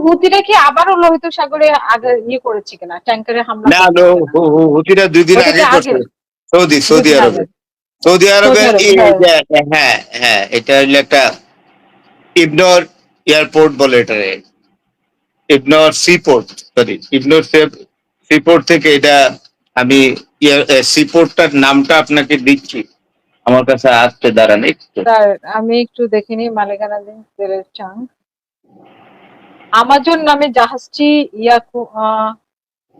হুতিরা কি আবারও লোহিত সাগরে আগে করেছে কিনা, ট্যাঙ্কারে হামলা না, করেছে কিনা? হুতিরা 2 দিন ওটা কি আগে করছে। আগের? সৌদি দুদিন আরবে। আগে। সৌদি সৌদি আরবের আরবে, হ্যাঁ। হ্যাঁ, হ্যাঁ, এটা হলো একটা ইগনোর এয়ারপোর্ট বলে এটারে। Ignore seaport, sorry, ignore seaport থেকে এটা আমি সিপোর্টটার নামটা আপনাকে দিচ্ছি। আমার কাছে আসতে দাঁড়ান একটু। তার আমি একটু দেখিনি, মালিকানা দিন তেলের চাং। আমাজন নামে জাহাজটি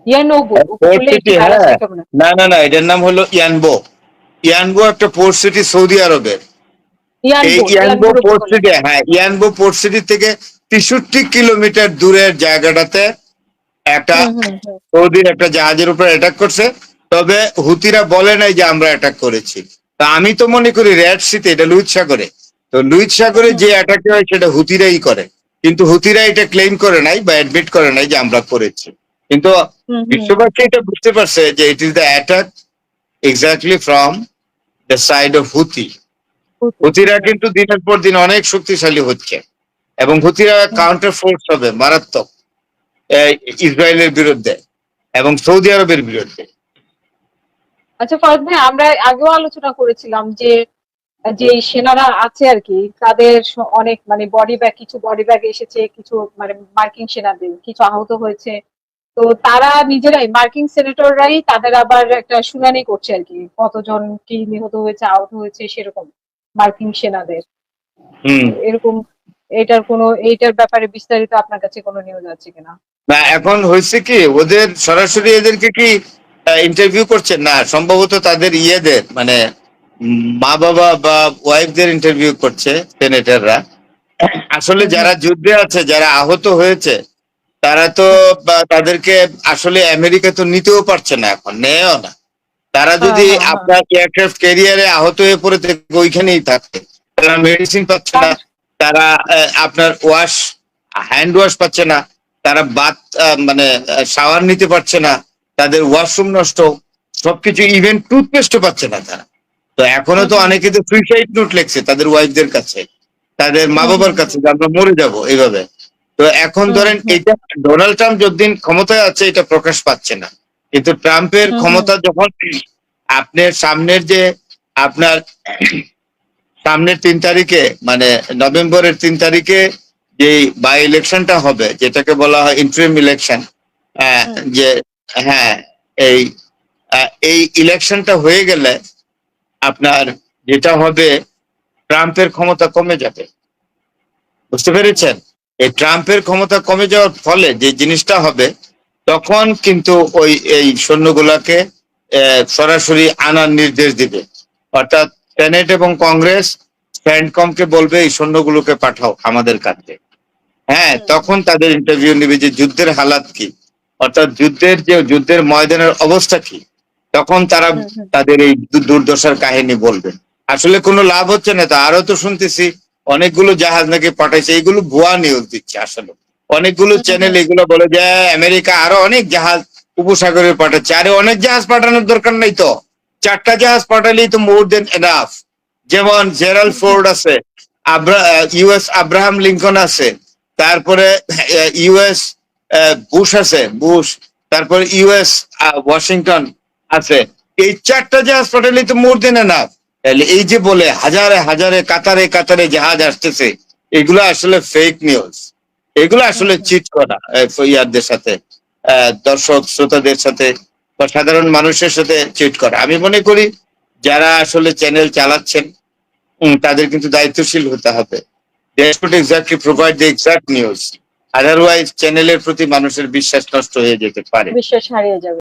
ইয়ানোবু পোর্ট উপকূলে একটি সিটি, ব্যালাস্ট হ্যাঁ। ক্ষেপণাস্ত্র। না, না, না, এটার নাম হলো ইয়ানবো। ইয়ানবো একটা পোর্ট সিটি সৌদি আরবের। এই ইয়ানবো ইয়ানবুর পোর্ট উপকূলে। সিটি, হ্যাঁ, ইয়ানবো পোর্ট সিটি থেকে 63 কিলোমিটার দূরের জায়গাটাতে একটা হুম হুম হুম। সৌদির একটা জাহাজের উপর অ্যাটাক করছে। তবে হুতিরা বলে নাই যে আমরা অ্যাটাক করেছি। তা আমি তো মনে করি রেড সিতে, এটা লুইত সাগরে। তো লুইত সাগরে হুম যে অ্যাটাক হয় সেটা হুতিরাই করে। কিন্তু হুতিরা এটা ক্লেম করে নাই বা অ্যাডমিট করে নাই যে আমরা করেছি। কিন্তু হুম হুম হুম। বিশ্ববাসী এটা বুঝতে পারছে যে it is the attack exactly from the side of Houthi. Houthi, হুতিরা হ্যাঁ। কিন্তু দিনের পর দিন অনেক শক্তিশালী হচ্ছে এবং হুতিরা হুম। কাউন্টার ফোর্স হবে মারাত্মক ইসরায়েলের বিরুদ্ধে এবং সৌদি আরবের বিরুদ্ধে। আচ্ছা ফরাদ ভাই, আমরা আগেও আলোচনা করেছিলাম যে যে সেনারা আছে আর কি, তাদের অনেক মানে কিছু বডি ব্যাগ এসেছে, কিছু মানে মার্কিন সেনাদের কিছু আহত হয়েছে। তো তারা নিজেরাই মার্কিন সেনেটররাই তাদের আবার একটা শুনানি করছে আর কি, কতজন কি নিহত হয়েছে, আহত হয়েছে সেরকম মার্কিন সেনাদের। হুম। এরকম এইটার ব্যাপারে বিস্তারিত আপনার কাছে কোনো নিউজ আছে কিনা? না, এখন হয়েছে কি, ওদের সরাসরি এদেরকে কি ইন্টারভিউ করছেন না, সম্ভবত তাদের ইয়েদের মানে মা বাবা বা ওয়াইফদের ইন্টারভিউ করছে সেনেটররা। আসলে হুম যারা হুম যুদ্ধে আছে, যারা আহত হয়েছে, তারা তো হুম। বা তাদেরকে আসলে আমেরিকা তো নিতেও পারছে না, এখন নেয়ও না। তারা হ্যাঁ যদি হ্যাঁ হ্যাঁ। আপনার এয়ারক্রাফট ক্যারিয়ারে আহত হয়ে পড়ে থাকে ওইখানেই থাকে। তারা মেডিসিন পাচ্ছে না, তার- তারা আপনার হ্যান্ড ওয়াশ পাচ্ছে না, তারা বাথ মানে শাওয়ার নিতে পারছে না, তাদের ওয়াশরুম নষ্ট, সবকিছু, ইভেন টুথপেস্টও পাচ্ছে না তারা। তো এখনো হুম তো হুম অনেকে তো সুইসাইড নোট লেখছে তাদের ওয়াইফদের কাছে, তাদের মা হুম বাবার হুম কাছে, হুম যে আমরা মরে যাব এইভাবে। তো এখন হুম ধরেন হুম এটা ডোনাল্ড ট্রাম্প যতদিন ক্ষমতায় আছে এটা প্রকাশ পাচ্ছে না, কিন্তু ট্রাম্পের হুম হুম ক্ষমতা যখন আপনার আপনার সামনের 3 তারিখে মানে নভেম্বরের 3 তারিখে যে বাই ইলেকশনটা হবে, যেটাকে বলা হয় ইন্টারিম ইলেকশন, হুম যে হ্যাঁ, এই এই ইলেকশনটা হয়ে গেলে আপনার যেটা হবে, ট্রাম্পের ক্ষমতা কমে যাবে। বুঝতে পেরেছেন? এই ট্রাম্পের ক্ষমতা কমে যাওয়ার ফলে যে জিনিসটা হবে, তখন কিন্তু এই সৈন্যগুলাকে সরাসরি আনার নির্দেশ দিবে। অর্থাৎ সেনেট এবং কংগ্রেস স্ট্যান্ডকমকে বলবে এই সৈন্যগুলোকে পাঠাও আমাদের কাছে। হ্যাঁ, হুম তখন তাদের ইন্টারভিউ নিবে যে যুদ্ধের হালাত কি, অর্থাৎ যুদ্ধের ময়দানের অবস্থা কি। তখন তারা হুম হুম তাদের এই দুর্দশার কাহিনী বলবে। আসলে কোনো লাভ হচ্ছে না তো, আরো তো শুনতেছি অনেকগুলো জাহাজ নাকি পাঠাইছে, এগুলো ভুয়া নিউজ দিচ্ছে আসলে। অনেকগুলো হুম চ্যানেল হুম এগুলো বলে যে আমেরিকা আরো অনেক জাহাজ উপসাগরে পাঠাচ্ছে। আরে অনেক জাহাজ পাঠানোর দরকার নাই তো, 4টা জাহাজ পাঠালেই তো মোর দেন এনাফ। যেমন জেরাল্ড হুম হুম ফোর্ড আছে, ইউএস আব্রাহাম লিঙ্কন আছে, তারপরে ইউএস বুশ আছে, তারপরে ইউএস ওয়াশিংটন আছে। এই 4টা জাহাজ পাঠালেই তো মোর দেন এনাফ। তাহলে এই যে বলে হাজারে হাজারে কাতারে কাতারে জাহাজ আসতেছে, এগুলো আসলে ফেক নিউজ। এগুলো হুম আসলে হুম। চিট করা ইয়ারদের সাথে, দর্শক শ্রোতাদের সাথে বা সাধারণ মানুষের সাথে চিট করা। আমি মনে করি যারা আসলে চ্যানেল চালাচ্ছেন তাদের কিন্তু দায়িত্বশীল হতে হবে। They should exactly provide the exact news. Otherwise চ্যানেলের প্রতি মানুষের বিশ্বাস নষ্ট হয়ে যেতে পারে। বিশ্বাস হারিয়ে যাবে।